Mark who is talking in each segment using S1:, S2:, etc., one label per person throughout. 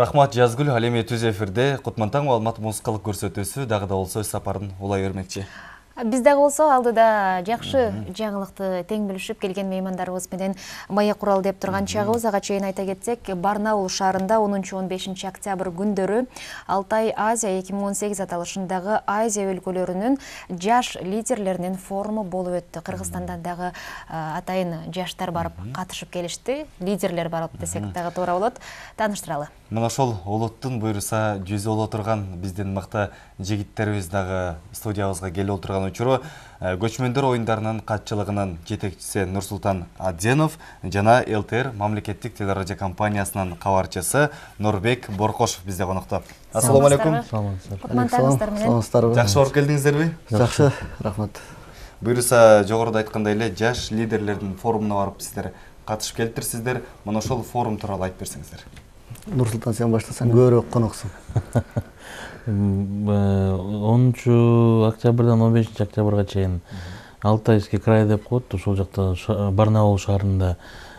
S1: Рахмат Жазгүл, Алеме түз эфирде Кутмантаң Алматы музыкалык көрсөтүүсү дагы да болсо өз сапарын улай өрмекчи.
S2: Биз дагы болсо алдыда жакшы жаңылыкты тең билишип келген меймандарыбыз менен Мая Курал деп турган чагыбыз. Ага чейин айта кетсек, Барнаул шаарында 10-15 октябрь күндөрү Алтай Азия 2018 аталышындагы Азия өлкөлөрүнүн жаш лидерлеринин форуму болуп өттү. Кыргызстандан дагы атайын жаштар барып катышып келишти. Лидерлер барып десек дагы туура болот. Тааныштыралы.
S1: Мына ошол улуттун буйруса жүзү боло турган биздин мыкты жигиттерибиз дагы студиябызга келип отурган учуру көчмөндөр оюндарынын катчылыгынын жетекчиси Нурсултан Адзенов жана ЛТР мамлекеттик телерадио компаниясынын кабарчысы Нурбек Боркошов бизде конокто. Ассаламу алейкум.
S2: Саламатсыздарбы?
S1: Жакшы барып келдиңиздерби?
S3: Жакшы, рахмат.
S1: Буйруса жогоруда айткандай эле жаш лидерлердин форумуна барып сиздер катышып келиптирсиздер. Мына ошол форум тууралуу айтып берсеңиздер.
S3: Нурсултан, сен баштасаң көбүрөөк коноксуң.
S4: 10 октябрдан 15 октябрга чейин Алтайский край деп коет. Ошол жакта Барнаул шаарында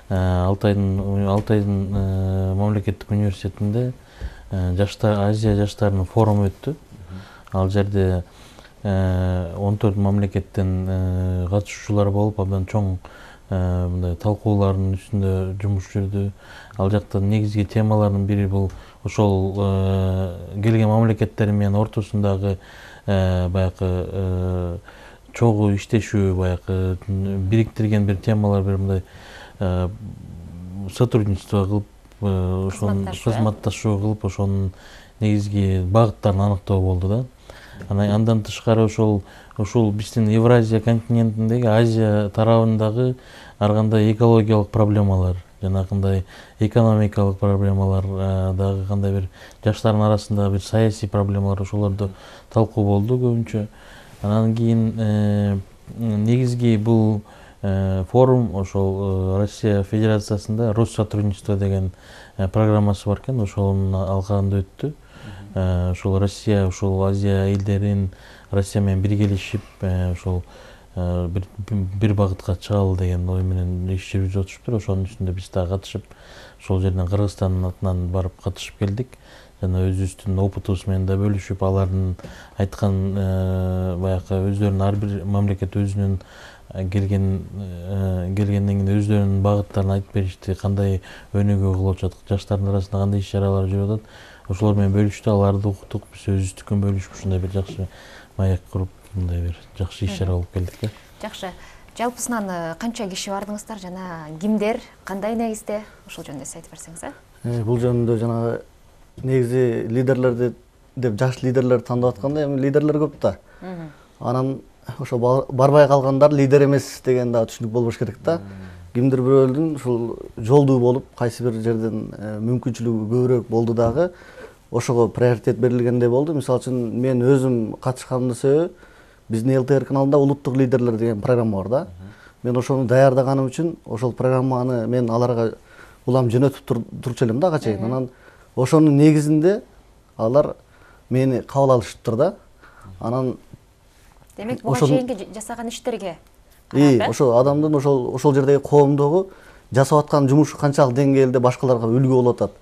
S4: Алтайдын мамлекеттик университетинде Азия жаштарынын форуму өттү. Ал жерде 14 мамлекеттен катышуучулар болуп, абдан чоң мындай талкуулардын үстүндө жумуш жүрдү. Ал жакта негизги темалардын бири бул ошол келген мамлекеттер менен ортосундагы баягы чогуу иштешүү, баягы бириктирген бир темалар, бир мындай сотрудничество кылып, ошонун кызматташуу кылып, ошонун негизги багыттарын аныктоо болду да. Андан тышкары ошол биздин Евразия континентиндеги Азия тарабындагы ар кандай экологиялык проблемалар, жанагындай экономикалык проблемалар, дагы кандай бир жаштардын арасында бир саясий проблемалар, ошолорду талкуу болду көбүнчө. Анан кийин негизги бул форум ошол Россия Федерациясында Россотрудничество деген программасы бар экен, ошонун алкагында өттү. Ошол Россия, ошол Азия элдерин Россия менен биргелешип, ошол бир багытка чыгалы деген ой менен иш жүргүзүп атышыптыр. Ошонун үстүндө биз дагы катышып, ошол жерден Кыргызстандын атынан барып катышып келдик. Жана өзүбүздүн опытыбыз менен да бөлүшүп, алардын айткан баягы өздөрүнүн ар бир мамлекет өзүнүн келгенден кийин өздөрүнүн багыттарын айтып беришти, кандай өнүгүү кылып жатат, жаштардын арасында кандай иш чаралар жүрүп атат. Ошолор менен бөлүштү, аларды уктук, биз өзүбүздүкүн бөлүшүп, ушундай бир жакшы маяк куруп, мындай бир жакшы иш чара болуп келдик.
S2: Жакшы. Жалпысынан канча киши бардыңыздар жана кимдер, кандай негизде? Ошол жөнүндө айтып берсеңиз,
S3: Бул жөнүндө жана негизи лидерлерди деп жаш лидерлер тандап атканда, эми лидерлер көп да. Анан ошо барбай калгандар лидер эмес деген да түшүнүк болбош керек да. Кимдир бирөөлдүн ушул жолдуу болуп, кайсы бир жерден мүмкүнчүлүгү көбүрөөк болду дагы ошого приоритет берилгендей болду. Мисалы үчүн мен өзүм катышканымдын себеби биздин ЛТР каналында улуттук лидерлер деген программа бар да. Мен ошону даярдаганым үчүн ошол программаны мен аларга улам жөнөтүп турчу элем да ага чейин. Анан ошонун негизинде алар мени кабыл алышыптыр да. Анан
S2: демек буга чейинки жасаган иштерге
S3: ошо адамдын ошол жердеги коомдогу жасап аткан жумушу канчалык деңгээлде башкаларга үлгү болуп атат.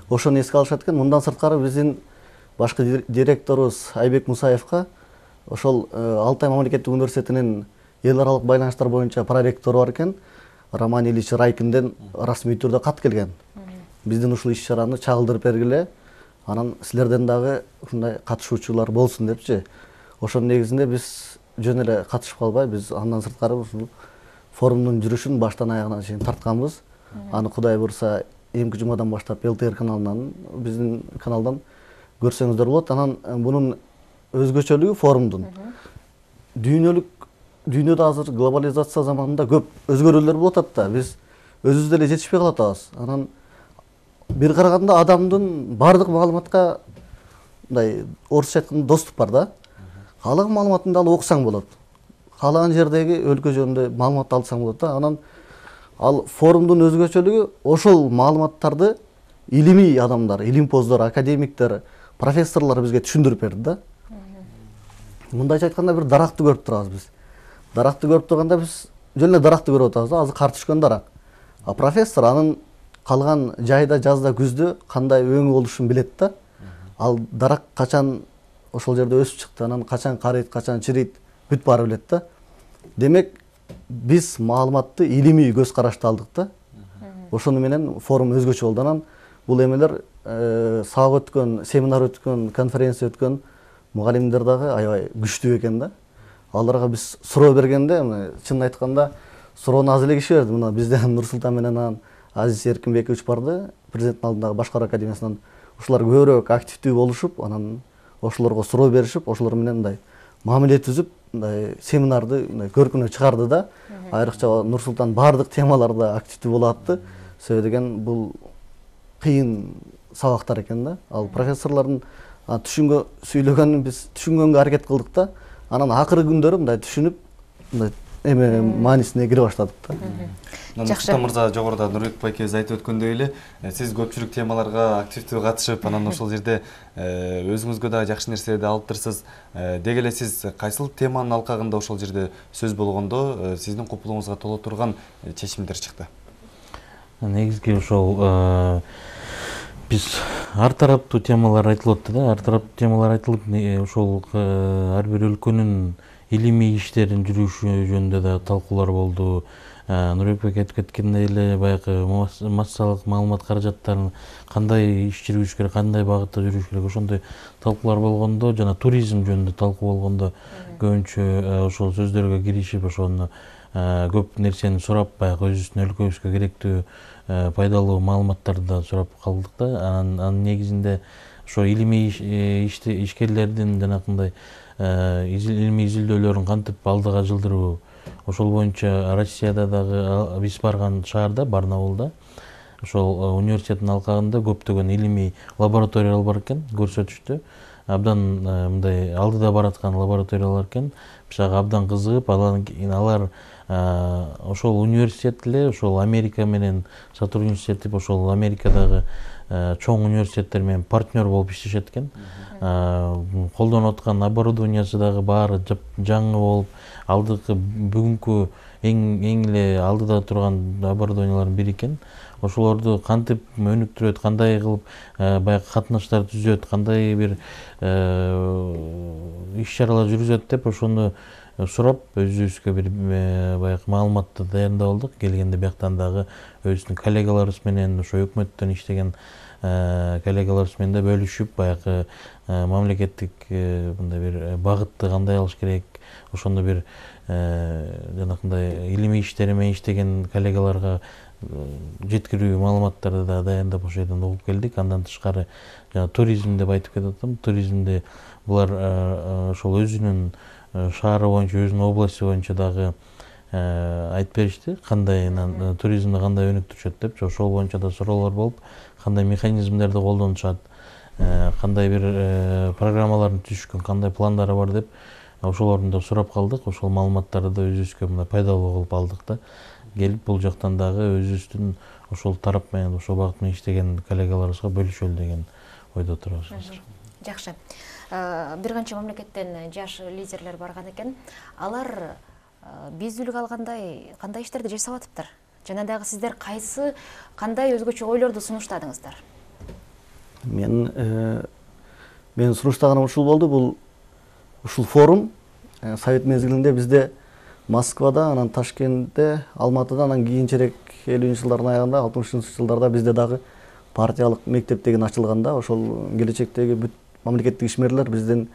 S3: Ошону эске алышат экен. Мындан сырткары биздин башкы директорубуз Айбек Мусаевка ошол Алтай мамлекеттик университетинин эл аралык байланыштар боюнча проректору бар экен, Роман Ильич Райкинден расмий түрдө кат келген. Биздин ушул иш чараны чагылдырып бергиле, анан силерден дагы ушундай катышуучулар болсун депчи. Ошонун негизинде биз жөн эле катышып калбай, биз андан сырткары ушул форумдун жүрүшүн баштан аягына чейин тартканбыз. Аны Кудай буйруса эмки жумадан баштап ЛТР каналынан, биздин каналдан көрсөңүздөр болот. Анан бунун өзгөчөлүгү форумдун дүйнөдө азыр глобализация заманында көп өзгөрүүлөр болуп атат да. Биз өзүбүз деле жетишпей калып атабыз. Анан бир караганда адамдын бардык маалыматка мындай орусча айтканда доступ бар да. Каалаган маалыматыңды алып окусаң болот. Каалаган жердеги өлкө жөнүндө маалымат алсаң болот да. Анан ал форумдун өзгөчөлүгү ошол маалыматтарды илимий адамдар, илимпоздор, академиктер, профессорлор бизге түшүндүрүп берди да. Мындайча айтканда бир даракты көрүп турабыз биз. Даракты көрүп турганда биз жөн эле даракты көрүп атабыз да, азыр кар түшкөн дарак. А профессор анын калган жайда, жазда, күздө кандай өңү болушун билет да. Ал дарак качан ошол жерде өсүп чыкты, анан качан карыйт, качан чирийт, бүт баары билет да. Демек, биз маалыматты илимий көз карашты алдык да. Ошону менен форум өзгөчө болду. Анан бул эмелер сабак өткөн, семинар өткөн, конференция өткөн мугалимдер дагы аябай күчтүү экен да. Аларга биз суроо бергенде, чынын айтканда, суроону аз эле киши берди. Мына бизден Нурсултан менен анан Азиз Эркинбекович барды, президенттин алдындагы башкаруу академиясынан. Ошолор көбүрөөк активдүү болушуп, анан ошолорго суроо беришип, ошолор менен мындай мамиле түзүп, мындай семинарды көркүнө чыгарды да. Айрыкча Нурсултан бардык темаларда активдүү болуп атты. Себеби деген бул кыйын сабактар экен да. Ал профессорлордун түшүнгө сүйлөгөнүн биз түшүнгөнгө аракет кылдык да. Анан акыркы күндөрү мындай түшүнүп, мындай эме маанисине кире баштадык да.
S1: Нурсултан мырза, жогоруда Нурбек байкебиз айтып өткөндөй эле, сиз көпчүлүк темаларга активдүү катышып, анан ошол жерде өзүңүзгө да жакшы нерселерди алыптырсыз. Деги эле сиз кайсыл теманын алкагында ошол жерде сөз болгондо сиздин купулуңузга толо турган чечимдер чыкты?
S4: Негизги ошол биз ар тараптуу темалар айтылып атты да. Ар тараптуу темалар айтылып, ошол ар бир өлкөнүн илимий иштерин жүрүшү жөнүндө да талкуулар болду. Нурбек байке айтып кеткендей эле, баягы массалык маалымат каражаттарын кандай иш жүргүзүш керек, кандай багытта жүрүш керек, ошондой талкуулар болгондо, жана туризм жөнүндө талкуу болгондо көбүнчө ошол сөздөргө киришип, ошону көп нерсени сурап, баягы өзүбүздүн өлкөбүзгө керектүү пайдалуу маалыматтарды да сурап калдык да. Анын негизинде ошо илимий ишкерлердин жанакындай илимий изилдөөлөрүн кантип алдыга жылдыруу, ошол боюнча Россияда дагы биз барган шаарда, Барнаулда, ошол университеттин алкагында көптөгөн илимий лабораториялар бар экен, көрсөтүштү. Абдан мындай алдыда бараткан лабораториялар экен. Биз ага абдан кызыгып, алар ошол университет эле ошол Америка менен сотрудничать, ошол Америкадагы чоң университеттер менен партнер болуп иштешет экен. Колдонуп аткан оборудованиясы дагы баары жаңы болуп, алдыңкы бүгүнкү эң эле алдыда турган оборудованиялардын бири экен. Ошолорду кантип өнүктүрөт, кандай кылып баягы катнаштар түзөт, кандай бир иш-чаралар жүргүзөт деп ошону сурап, өзүбүзгө бир баягы маалыматты даярдап алдык. Келгенде бияктан дагы өзүбүздүн коллегаларыбыз менен, ошо өкмөттөн иштеген коллегаларыбыз менен да бөлүшүп, баягы мамлекеттик мындай бир багытты кандай алыш керек, ошону бир жанакындай илимий иштери менен иштеген коллегаларга жеткирүү маалыматтарды да даярдап ошол жерден угуп келдик. Андан тышкары жана туризм деп айтып кетип атам. Туризмди булар ошол өзүнүн шаары боюнча, өзүнүн области боюнча дагы айтып беришти, кандай туризмди кандай өнүктүрүшөт деп. Ошол боюнча да суроолор болуп, кандай механизмдерди колдонушат, кандай бир программаларын түзүшкөн, кандай пландары бар деп ошолордун да сурап калдык. Ошол маалыматтарды да өзүбүзгө мындай пайдалуу кылып алдык да. Келип бул жактан дагы өзүбүздүн ошол тарап менен, ошол багыт менен иштеген коллегаларыбызга бөлүшөлү деген ойдо турабыз азыр.
S2: Жакшы. Бир канча мамлекеттен жаш лидерлер барган экен. Алар биз үлгү алгандай кандай иштерди жасап атыптыр? Жана дагы сиздер кандай өзгөчө ойлорду сунуштадыңыздар?
S3: Мен сунуштаганым ушул болду. Ушул форум совет мезгилинде бизде Москвада, анан Ташкентте, Алматыда, анан кийинчерээк 50-жылдардын аягында, 60-жылдарда бизде дагы партиялык мектеп деген ачылганда, ошол келечектеги бүт мамлекеттик ишмерлер биздин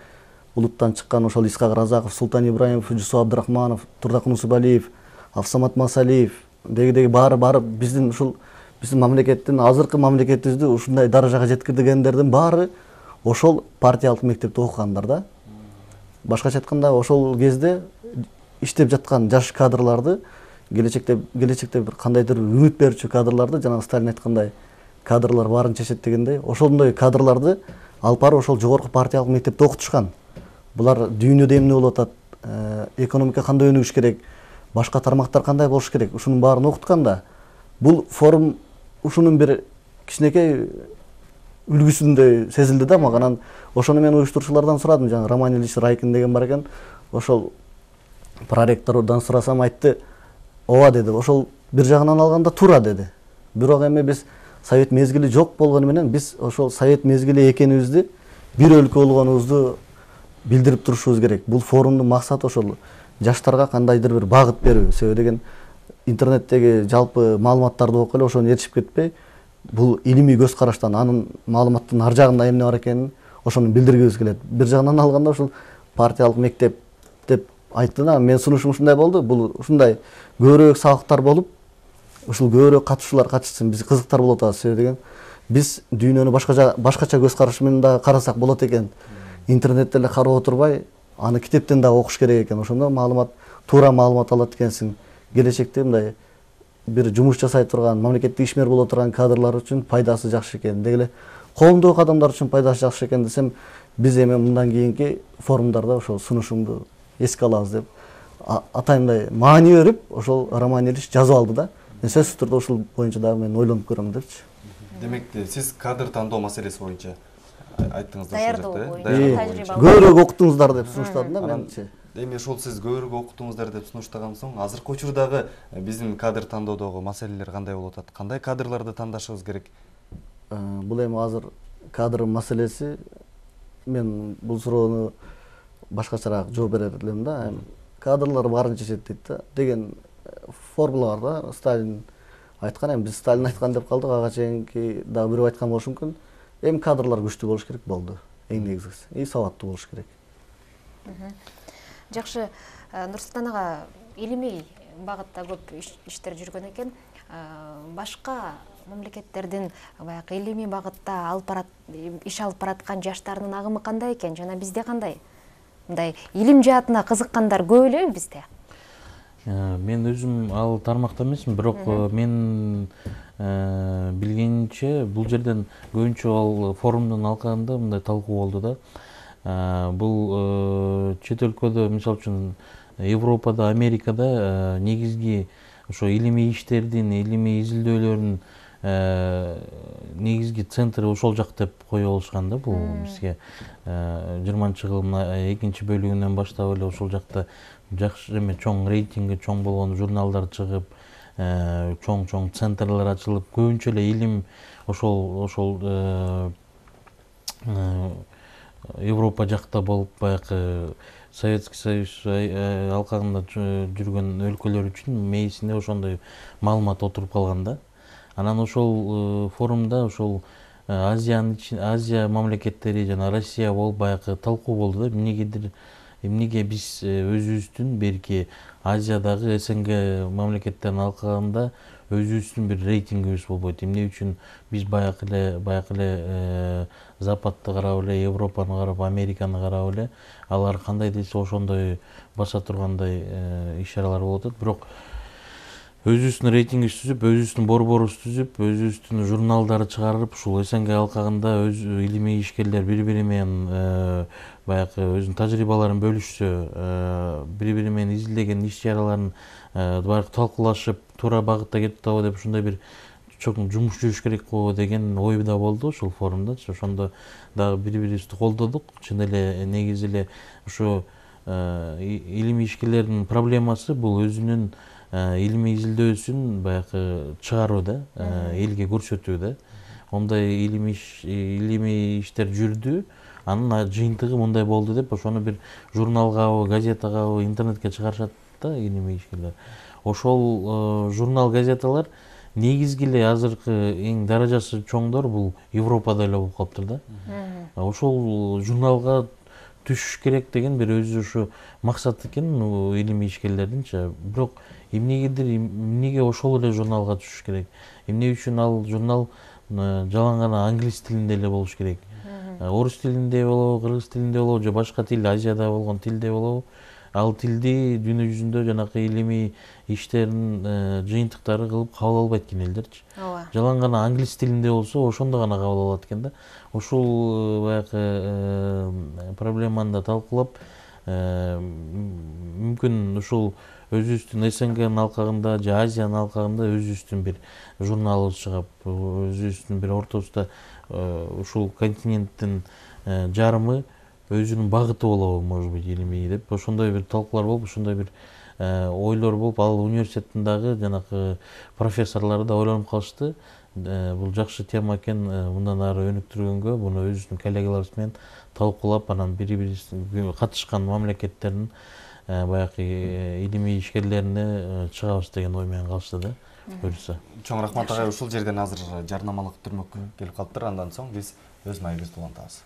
S3: улуттан чыккан ошол Исхак Разаков, Султан Ибраимов, Жусуп Абдрахманов, Турдакын Усубалиев, Авсамат Масалиев, деги баары биздин ушул биздин мамлекеттин, азыркы мамлекетибизди ушундай даражага жеткиргендердин баары ошол партиялык мектепте окугандар да. Башкача айтканда, ошол кезде иштеп жаткан жаш кадрларды, келечекте бир кандайдыр үмүт берүүчү кадрларды, жана Сталин айткандай, кадрлар баарын чечет дегендей, ошондой кадрларды алып барып ошол жогорку партиялык мектепте окутушкан. Булар дүйнөдө эмне болуп атат, экономика кандай өнүгүш керек, башка тармактар кандай болуш керек, ушунун баарын окутканда, бул форум ушунун бир кичинекей үлгүсүндөй сезилди да мага. Анан ошону мен уюштуруучулардан сурадым, жана Роман Ильич Райкин деген бар экен. Ошол проректордон сурасам, айтты, ооба деди, ошол бир жагынан алганда туура деди. Бирок эми биз совет мезгили жок болгону менен биз ошол совет мезгили экенибизди, бир өлкө болгонубузду билдирип турушубуз керек. Бул форумдун максаты ошол жаштарга кандайдыр бир багыт берүү. Себеби деген интернеттеги жалпы маалыматтарды окуп эле ошону ээрчип кетпей, бул илимий көз караштан анын маалыматтын ар жагында эмне бар экенин ошону билдиргибиз келет. Бир жагынан алганда ушул партиялык мектеп деп айтты да, мен сунушум ушундай болду. Бул ушундай көбүрөөк сабактар болуп, ушул көбүрөөк катышуулар катышсын, биз кызыктар болот атабыз. Себеби деген биз дүйнөнү башкача көз караш менен да карасак болот экен. Интернетте эле карап отурбай, аны китептен да окуш керек экен. Ошондо маалымат, туура маалымат алат экенсиң. Келечекте мындай бир жумуш жасай турган, мамлекеттик ишмер боло турган кадрлар үчүн пайдасы жакшы экен. Деги эле коомдук адамдар үчүн пайдасы жакшы экен десем, биз эми мындан кийинки форумдарда ошол сунушумду эске алабыз деп атайындай маани берип, ошол Роман Ильич жазып алды да. Сөзсүз түрдө ушул боюнча дагы мен ойлонуп көрөм депчи.
S1: Демек, сиз кадр тандоо маселеси боюнча айттыңыздар.
S2: Даярдоо боюнча тажрыйба
S3: көбүрөөк окуттуңуздар деп сунуштадым да менчи.
S1: Эми ошол сиз көбүрөөк окуттуңуздар деп сунуштаган соң, азыркы учурдагы биздин кадр тандоодогу маселелер кандай болуп атат? Кандай кадрларды тандашыбыз керек?
S3: Бул эми азыр кадр маселеси, мен бул суроону башкачараак жооп берер элем да. Кадрлар баарын чечет дейт да деген формула бар да. Сталин айткан, эми биз Сталин айткан деп калдык, ага чейинки дагы бирөө айткан болушу мүмкүн. Эми кадрлар күчтүү болуш керек болду. Эң негизгиси. И сабаттуу болуш керек.
S2: Жакшы, Нурсултан ага, илимий багытта көп иштер жүргөн экен. Башка мамлекеттердин баягы илимий багытта иш алып бараткан жаштардын агымы кандай экен жана бизде кандай? Мындай илим жаатына кызыккандар көп элеби бизде?
S4: Мен өзүм ал тармакта эмесмин, бирок мен билгенимче бул жерден көбүнчө ал форумдун алкагында мындай талкуу болду да. Бул чет өлкөдө, мисалы үчүн Европада, Америкада негизги ошо илимий иштердин, илимий изилдөөлөрдүн негизги центри ошол жак деп кое алышкан да. Бул бизге 20-жылдын экинчи бөлүгүнөн баштап эле ошол жакта жакшы эме чоң рейтинги чоң болгон журналдар чыгып, чоң центрлер ачылып, көбүнчө эле илим ошол Европа жакта болуп, баягы Советский Союз алкагында жүргөн өлкөлөр үчүн мээсинде ошондой маалымат отуруп калган да. Анан ошол форумда ошол Азия мамлекеттери жана Россия болуп баягы талкуу болду да. Эмнеге биз өзүбүздүн берки Азиядагы СНГ мамлекеттеринин алкагында өзүбүздүн бир рейтингибиз болбойт? Эмне үчүн биз баягы эле Западты карап эле, Европаны карап, Американы карап эле, алар кандай десе ошондой баса тургандай иш-чаралар болуп атат. Бирок өзүбүздүн рейтингибизди түзүп, өзүбүздүн борборубузду түзүп, өзүбүздүн журналдарды чыгарып, ушул СНГ алкагында өз илимий ишкерлер бири-бири менен баягы өзүнүн тажрыйбаларын бөлүшсө, бири-бири менен изилдеген иш-чараларын баягы талкуулашып, туура багытта кетип атабы деп ушундай бир чоң жумуш жүрүш керек го деген ой да болду ушул форумда. Ошондо дагы бири-бирибизди колдодук. Чын эле негизи эле ушу илимий ишкерлердин проблемасы бул өзүнүн илимий изилдөөсүн баягы чыгаруу да, элге көрсөтүү да. Ондай илимий иштер жүрдү, анын жыйынтыгы мындай болду деп ошону бир журналгабы, газетагабы, интернетке чыгарышат да илимий ишкерлер. Ошол журнал, газеталар негизги эле азыркы эң даражасы чоңдор бул Европада эле болуп калыптыр да. Ошол журналга түшүш керек деген бир өзү ушу максат экен илимий ишкерлердинчи. Бирок эмнеге ошол эле журналга түшүш керек? Эмне үчүн ал журнал жалаң гана англис тилинде эле болуш керек? Орус тилинде болобу, кыргыз тилинде болобу, же башка тил, Азияда болгон тилде болобу? Ал тилди дүйнө жүзүндө жанакы илимий иштердин жыйынтыктары кылып кабыл албайт экен элдерчи. Жалаң гана англис тилинде болсо ошондо гана кабыл алат экен да. Ушул баягы проблеманы да талкуулап, мүмкүн ушул өзүбүздүн СНГнын алкагында же Азиянын алкагында өзүбүздүн бир журналыбыз чыгып, өзүбүздүн бир ортобузда ушул континенттин жарымы өзүнүн багыты болобу, может быть, илимий деп ошондой бир талкуулар болуп, ошондой бир ойлор болуп, ал университеттин дагы жанакы профессорлору да ойлонуп калышты. бул жакшы тема экен, мындан ары өнүктүргөнгө буну өзүбүздүн коллегаларыбыз менен талкуулап, анан бири бирибиздин катышкан мамлекеттердин баягы илимий ишкерлерине чыгабыз деген ой менен калышты да. Буюрса.
S1: Чоң рахмат агай, ушул жерден азыр жарнамалык түрмөк келип калыптыр. Андан соң биз өз маегибизди улантабыз.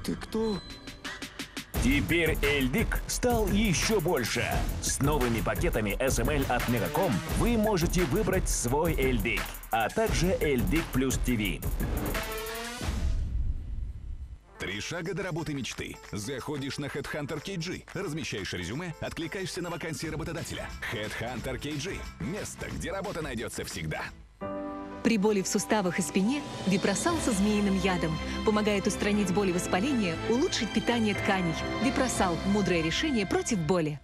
S5: Ты кто? Теперь Эльдик стал еще больше. С новыми пакетами SML от Мегаком вы можете выбрать свой Эльдик, а также Эльдик плюс ТВ.
S6: 3 шага до работы мечты. Заходишь на Headhunter KG, размещаешь резюме, откликаешься на вакансии работодателя. Headhunter KG – место, где работа найдется всегда.
S7: При боли в суставах и спине Випросал со змеиным ядом помогает устранить боль и воспаление, улучшить питание тканей. Випросал – мудрое решение против боли.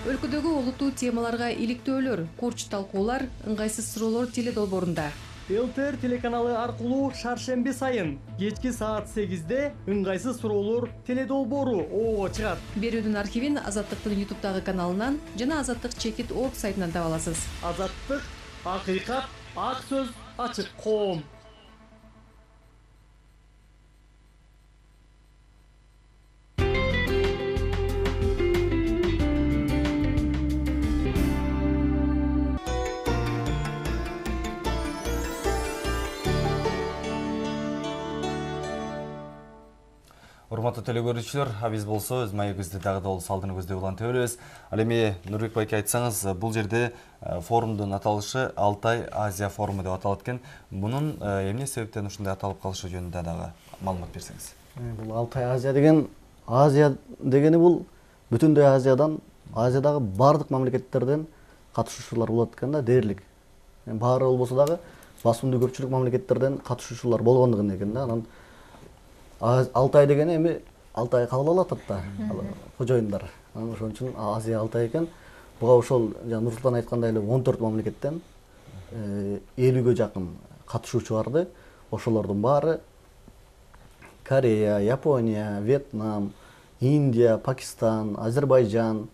S8: Өлкөдөгү олуттуу темаларга иликтөөлөр, курч талкуулар, ыңгайсыз суроолор теледолбоорунда.
S9: ЛТР телеканалы аркылуу шаршемби сайын кечки саат 8-де ыңгайсыз суроолор теледолбоору ого чыгат.
S8: Берүүдүн архивин Азаттыктын YouTube'дагы каналынан жана Азаттык Чекит орг сайтынан таба аласыз.
S9: Азаттык, акыйкат, ак сөз, ачык коом.
S1: Урматтуу телекөрүүчүлөр, биз болсо өз маегибизди дагы да салдыны көздөй улантып беребиз. Ал эми Нурбек байке айтсаңыз, бул жерде форумдун аталышы Алтай Азия форуму деп аталат экен. Мунун эмне себептен ушундай аталып калышы жөнүндө дагы маалымат берсеңиз.
S3: Бул Алтай Азия дегени бул бүтүндөй Азиядан, Азиядагы бардык мамлекеттерден катышуучулар болот экен да, дээрлик. Баары болбосо дагы басымдуу көпчүлүк мамлекеттерден катышуучулар болгондугун экен да. Анан Алтай дегени эми Алтай кабыл алат да, кожоюндар. Анан ошон үчүн Азия Алтай экен. Буга ошол Нурсултан айткандай эле 14 мамлекеттен 50-гө жакын катышуучу барды. Ошолордун баары Корея, Япония, Вьетнам, Индия, Пакистан, Азербайджан,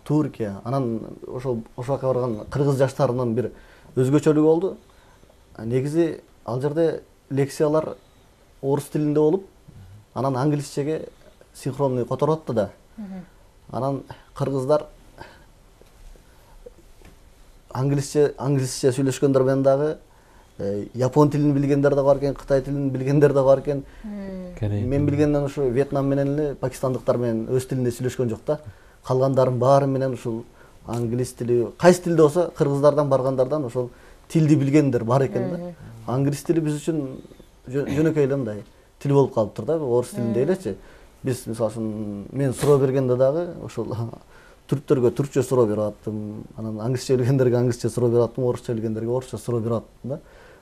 S3: Туркия. Анан ошол жака барган кыргыз жаштарынын бир өзгөчөлүгү болду. Негизи ал жерде лекциялар орус тилинде болуп, анан англисчеге синхронный которот да. Анан кыргыздар англисче сүйлөшкөндөр менен дагы япон тилин билгендер да бар экен, кытай тилин билгендер да бар экен. Мен билгенден ушу Вьетнам менен эле пакистандыктар менен өз тилинде сүйлөшкөн жок да. Калгандарын баары менен ушул англис тили, кайсы тилде болсо кыргыздардан баргандардан ошол тилди билгендер бар экен да. Англис тили биз үчүн жөнөкөй эле мындай тил болуп калыптыр да, орус тилинде элечи. Биз мисалы үчүн мен суроо бергенде дагы ошол түрктөргө түркчө суроо берип аттым, анан англисче билгендерге англисче суроо берип аттым, орусча билгендерге орусча суроо берип аттым да.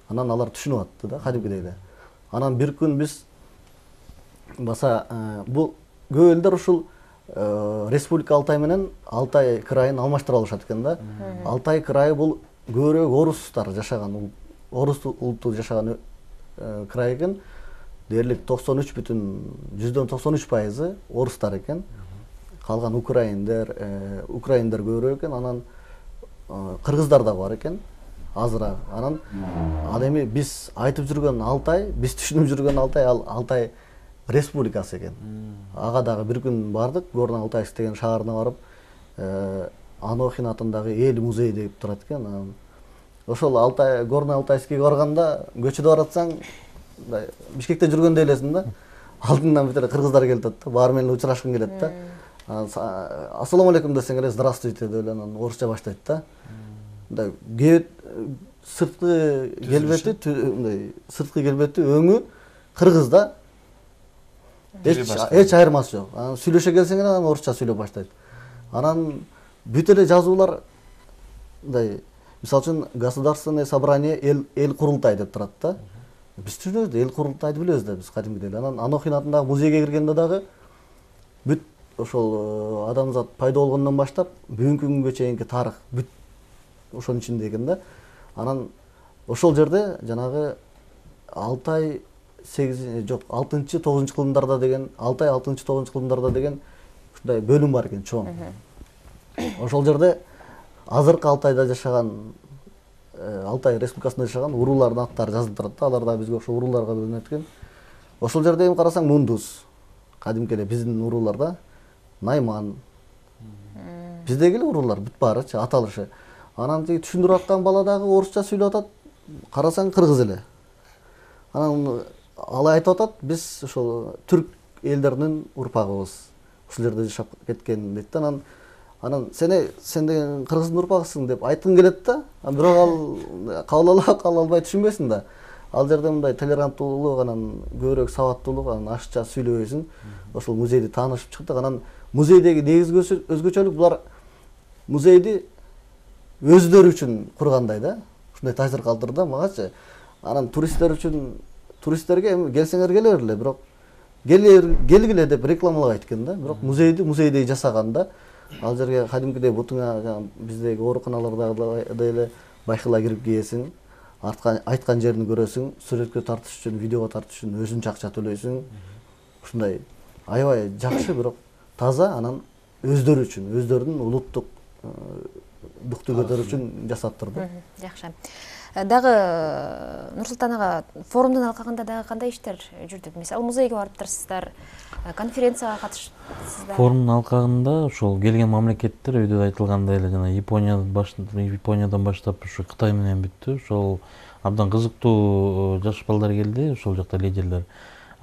S3: Анан алар түшүнүп атты да, кадимкидей эле. Анан бир күн биз баса бул көп элдер ушул Республика Алтай менен Алтай крайын алмаштыра алышат экен да. Алтай крайы бул көбүрөөк орустар жашаган, орус улуту жашаган край экен. Дээрлик 93,93% орустар экен. Калган украиндер көбүрөөк экен. Анан кыргыздар да бар экен, азыраак. Анан ал эми биз айтып жүргөн Алтай, биз түшүнүп жүргөн Алтай, ал Алтай республикасы экен. Ага дагы бир күн бардык, Горно-Алтайск деген шаарына барып, Анохин атындагы эл музей деп турат экен. Ошол Алтай, Горно-Алтайскке барганда көчөдө баратсаң, Бишкекте жүргөндө элесиң да. Алдыңдан бир кыргыздар келип атат да, баары менен учурашкың келет да. Ассаламу алейкум десең эле здравствуйте деп эле анан орусча баштайт да. Мындай сырткы келбети, өңү кыргыз да. Эч айырмасы жок. Анан сүйлөшө келсең эле анан орусча сүйлөп баштайт. Анан бүт эле жазуулар мындай, мисалы үчүн государственное собрание эл курултай деп турат да. Биз түшүнөбүз да, эл курултайды билебиз да биз кадимкидей эле. Анан Анохин атындагы музейге киргенде дагы бүт ошол адамзат пайда болгондон баштап бүгүнкү күнгө чейинки тарых бүт ошонун ичинде экен да. Анан ошол жерде жанагы Алтай 6-9 кылымдарда деген, Алтай 6-9 кылымдарда деген ушундай бөлүм бар экен, чоң. Ошол жерде азыркы Алтайда жашаган, Алтай республикасында жашаган уруулардын аттары жазылып турат да, алар да бизге ошо урууларга бөлүнөт экен. Ошол жерде эми карасаң Мундус, кадимки эле биздин урууларда Найман. Биздеги эле уруулар бүт баарычы аталышы. Анан тиги түшүндүрүп аткан бала дагы орусча сүйлөп атат. Карасаң кыргыз эле. Анан ал айтып атат, биз ошол түрк элдеринин урпагыбыз. Ушул жерде жашап кеткен дейт да. Анан сен деген кыргыздын урпагысың деп айткың келет да. Бирок ал кабыл албай түшүнбөсүң да. Ал жерде мындай толеранттуулук, анан көбүрөөк сабаттуулук, анан ашыкча сүйлөбөйсүң. Ошол музейди таанышып чыктык. Анан музейдеги негизги өзгөчөлүк булар музейди өздөрү үчүн кургандай да. Ушундай таасир калтырды да магачы. Анан туристтерге эми келсеңер келе берле, бирок келгиле деп рекламалабайт экен да. Бирок музейдей жасаган да. Ал жерге кадимкидей бутуңа биздеги ооруканаларда эле байкыла кирип киесиң. Айткан жерин көрөсүң, сүрөткө тартыш үчүн, видеого тартыш үчүн өзүң акча төлөйсүң. Ушундай аябай жакшы, бирок таза, анан өздөрү үчүн, өздөрүнүн улуттук дукту көтөрүү үчүн жасаптырды.
S2: Жакшы. Дагы Нурсултан ага, форумдун алкагында дагы кандай иштер жүрдү? Мисалы музейге барыптырсыздар, конференцияга катышсыздар.
S4: Форумдун алкагында ошол келген мамлекеттер өйдө айтылгандай эле жана Япониядан баштап ушу Кытай менен бүттү. Ошол абдан кызыктуу жаш балдар келди, ошол жакта лидерлер.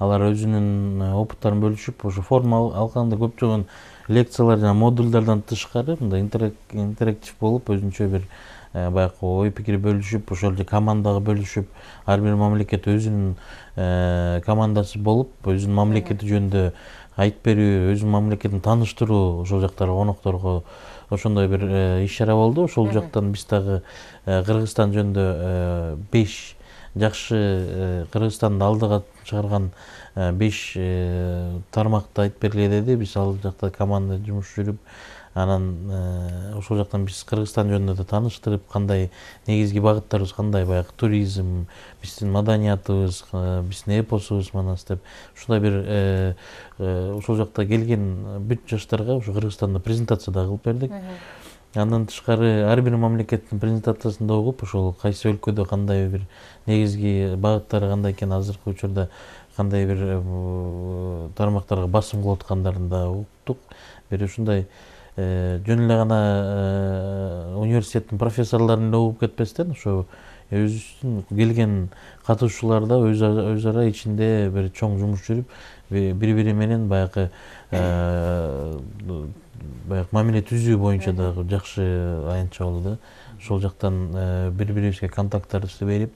S4: Алар өзүнүн опыттарын бөлүшүп, ошо форум алкагында көптөгөн лекциялар жана модульдардан тышкары мындай интерактив болуп, өзүнчө бир баягы ой пикир бөлүшүп, ошол эле командага бөлүшүп, ар бир мамлекет өзүнүн командасы болуп, өзүнүн мамлекети жөнүндө айтып берүү, өзүнүн мамлекетин тааныштыруу ошол жактагы конокторго ошондой бир иш-чара болду. Ошол жактан биз дагы Кыргызстан жөнүндө 5 жакшы Кыргызстанды алдыга чыгарган 5 тармакты айтып бергиле деди. Биз ал жакта команда жумуш жүрүп, анан ошол жактан биз Кыргызстан жөнүндө да тааныштырып, кандай негизги багыттарыбыз кандай, баягы туризм, биздин маданиятыбыз, биздин эпосубуз манас деп ушундай бир ошол жакта келген бүт жаштарга ушу Кыргызстанда презентация да кылып бердик. Андан тышкары ар бир мамлекеттин презентациясын да угуп, ошол кайсы өлкөдө кандай бир негизги багыттары кандай экен, азыркы учурда кандай бир тармактарга басым кылып аткандарын да уктук. Бир ушундай жөн эле гана университеттин профессорлорун эле угуп кетпестен, ошо өзүбүздүн келген катышуучулар да өз ара ичинде бир чоң жумуш жүрүп, бири менен баягы мамиле түзүү боюнча дагы жакшы аянтча болду да. Ошол жактан бири-бирибизге контакттарыбызды берип,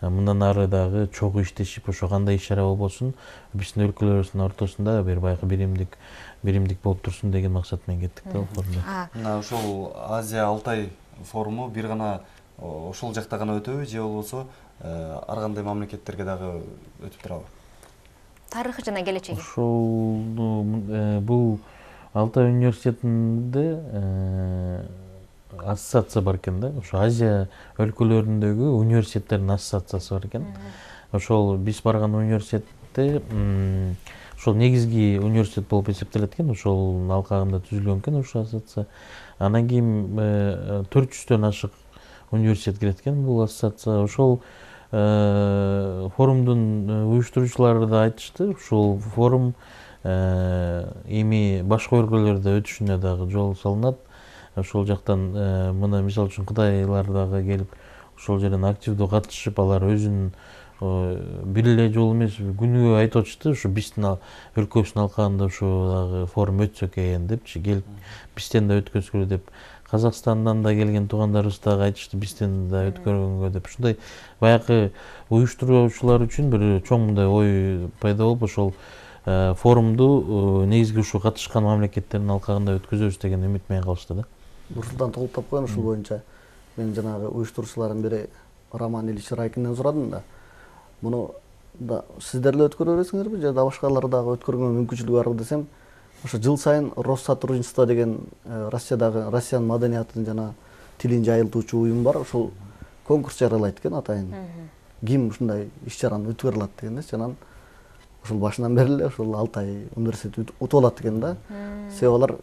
S4: мындан ары дагы чогуу иштешип, ошо кандай иш-чара болбосун, биздин өлкөлөрүбүздүн ортосунда бир баягы биримдик болуп турсун деген максат менен кеттик да форумга.
S1: Ошол Азия Алтай форуму бир гана ошол жакта гана өтөбү, же болбосо ар кандай мамлекеттерге дагы өтүп турабы?
S2: Тарыхы жана келечеги.
S4: Ошол бул Алтай университетинде ассоциация бар экен да. Ошо Азия өлкөлөрүндөгү университеттердин ассоциациясы бар экен. Ошол биз барган университетте ошол негизги университет болуп эсептелет экен. Ошол алкагында түзүлгөн экен ошол ассоциация. Анан кийин 400дөн ашык университет кирет экен бул ассоциация. Ошол форумдун уюштуруучулары да айтышты. Ушул форум эми башка өлкөлөрдө өтүшүнө дагы жол салынат. Ошол жактан мына мисалы үчүн Кытайлар дагы келип, ошол жерден активдүү катышып, алар өзүнүн бир эле жолу эмес күнүгө айтып атышты, ушу биздин өлкөбүздүн алкагында ушу дагы форум өтсө экен депчи, келип бизден да өткөзгүлө деп. Казакстандан да келген туугандарыбыз дагы айтышты, бизден да өткөргөнгө деп. Ушундай баягы уюштуруучулар үчүн бир чоң мындай ой пайда болуп, ошол форумду негизги ушу катышкан мамлекеттердин алкагында өткөзөбүз деген үмүт менен калышты да.
S3: Нурсултан толуктап коеюн ушул боюнча. Мен жанагы уюштуруучулардын бири Роман Ильич Райкинден сурадым да. Муну да сиздер эле өткөрө бересиңерби же да башкалар дагы өткөргөнгө мүмкүнчүлүгү барбы десем, ошо жыл сайын Россотрудничество деген Россиянын маданиятын жана тилин жайылтуучу уюм бар. Ошол конкурс жарыялайт экен атайын. Ким ушундай иш-чараны өткөрө алат дегенде, анан ошол башынан бери эле ошол Алтай университети утуп алат экен да. Себеби алар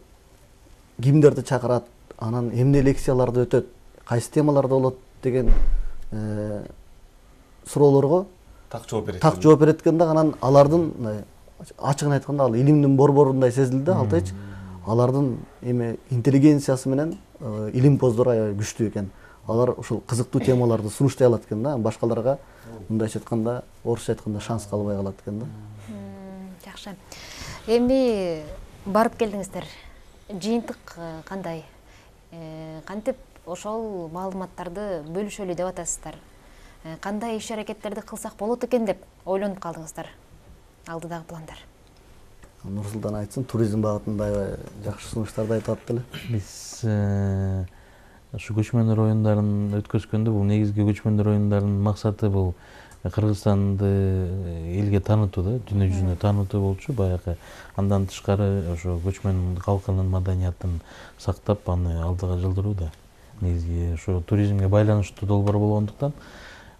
S3: кимдерди чакырат, анан эмне лекцияларды өтөт, кайсы темаларда болот деген суроолорго
S1: так
S3: жооп берет экен да. Анан алардын ачыгын айтканда ал илимдин борборундай сезилди. Алтайчы алардын эме интеллигенциясы менен илимпоздор аябай күчтүү экен. Алар ушул кызыктуу темаларды сунуштай алат экен да. Башкаларга мындайча айтканда, орусча айтканда шанс калбай калат экен да.
S2: Жакшы. Эми барып келдиңиздер. Жыйынтык кандай? Кантип ошол маалыматтарды бөлүшөлү деп атасыздар? Кандай иш-аракеттерди кылсак болот экен деп ойлонуп калдыңыздар? Алдыдагы пландар.
S3: Нурсултан айтсын, туризм багытында аябай жакшы сунуштарды айтып атты эле.
S4: Биз ушу көчмөндөр оюндарын өткөзгөндө бул негизги көчмөндөр оюндарынын максаты бул Кыргызстанды элге таанытуу да, дүйнө жүзүнө таанытуу болчу. Баягы андан тышкары ошо көчмөн калкынын маданиятын сактап, аны алдыга жылдыруу да. Негизги ошо туризмге байланыштуу долбоор болгондуктан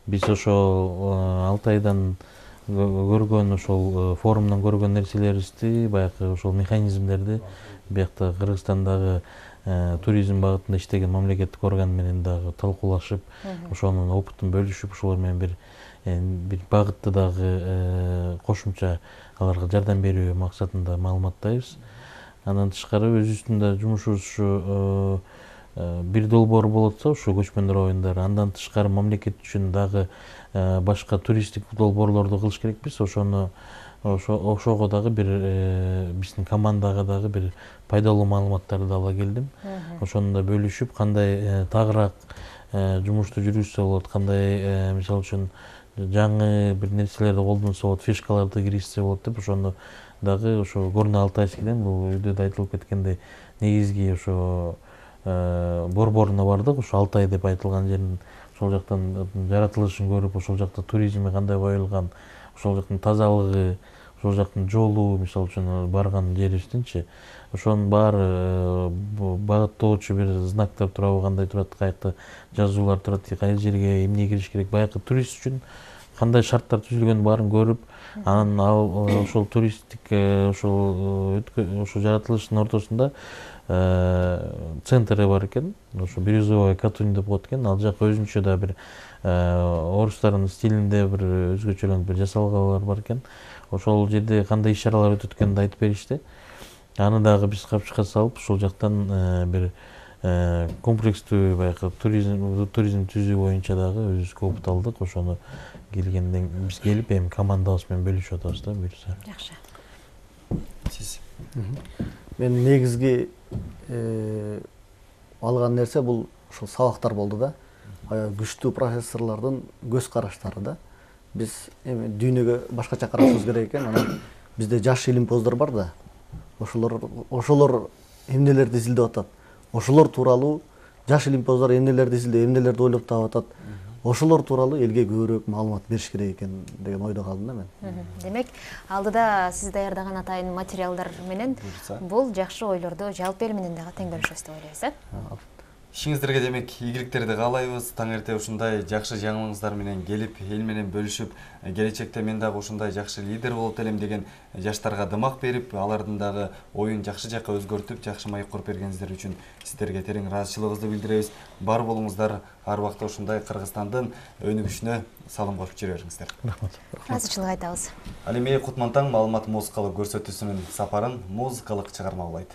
S4: биз ошо Алтайдан көргөн ошол форумдан көргөн нерселерибизди, баягы ошол механизмдерди биякта Кыргызстандагы туризм багытында иштеген мамлекеттик орган менен дагы талкуулашып, ошонун опытын бөлүшүп, ошолор менен бир багытты дагы кошумча аларга жардам берүү максатында маалыматтайбыз. Андан тышкары өзүбүздүн да жумушубуз ушу бир долбоор болот атса, ушу көчмөндөр оюндары. Андан тышкары мамлекет үчүн дагы башка туристтик долбоорлорду кылыш керекпиз. Ошого дагы бир биздин командага дагы бир пайдалуу маалыматтарды ала келдим. Ошону да бөлүшүп, кандай тагыраак жумушту жүргүзсө болот, кандай мисалы үчүн жаңы бир нерселерди колдонсо болот, фишкаларды киргизсе болот деп, ошону дагы ошо Горно Алтайскийден бул үйдө айтылып кеткендей негизги ошо борборуна бардык. Ошо Алтай деп айтылган жерин, ошол жактан жаратылышын көрүп, ошол жакта туризми кандай коюлган, ошол жактын тазалыгы, ошол жактын жолу, мисалы үчүн барган жерибиздинчи, ошонун баары багыттоочу бир знактар турабы, кандай турат, каякта жазуулар турат, кай жерге эмне кириш керек, баягы турист үчүн кандай шарттар түзүлгөнүн баарын көрүп, анан ал ошол туристтик ошол жаратылыштын ортосунда центры бар экен, ошо Бирюзовая Катунь деп коет экен. Ал жак өзүнчө да бир орустардын стилинде бир өзгөчөлөнүп бир жасалгалар бар экен. Ошол жерде кандай иш-чаралар өтөт экенин айтып беришти. Аны дагы биз капчыкка салып, ошол жактан бир комплекстүү баягы туризм түзүү боюнча дагы өзүбүзгө опыт алдык. Ошону келгенден биз келип эми командабыз менен бөлүшүп атабыз да, буюрса.
S2: Жакшы.
S1: Сиз?
S3: Мен негизги алган нерсе бул ошол сабактар болду да. Аябай күчтүү профессорлордун көз караштары да. Биз эми дүйнөгө башкача карашыбыз керек экен. Анан бизде жаш илимпоздор бар да. Ошолор эмнелерди изилдеп атат. Ошолор тууралуу жаш илимпоздор эмнелерди изилдеп, эмнелерди ойлоп таап атат. Ошолор тууралуу элге көбүрөөк маалымат бериш керек экен деген ойдо калдым да мен.
S2: Демек, алдыда сиз даярдаган атайын материалдар менен бул жакшы ойлорду жалпы эл менен дагы тең бөлүшөбүз деп ойлойбуз, э?
S1: Ишиңиздерге демек ийгиликтерди каалайбыз. Таң эрте ушундай жакшы жаңылыгыңыздар менен келип, эл менен бөлүшүп, келечекте мен дагы ушундай жакшы лидер болот элем деген жаштарга дымак берип, алардын дагы оюн жакшы жакка өзгөртүп, жакшы маек куруп бергениңиздер үчүн сиздерге терең ыраазычылыгыбызды билдиребиз. Бар болуңуздар, ар убакта ушундай Кыргызстандын өнүгүшүнө салым кошуп жүрө бериңиздер.
S3: Рахмат.
S2: Ыраазычылык айтабыз.
S1: Ал эми Кутмантаң маалымат музыкалык көрсөтүүсүнүн сапарын музыкалык чыгарма улайт.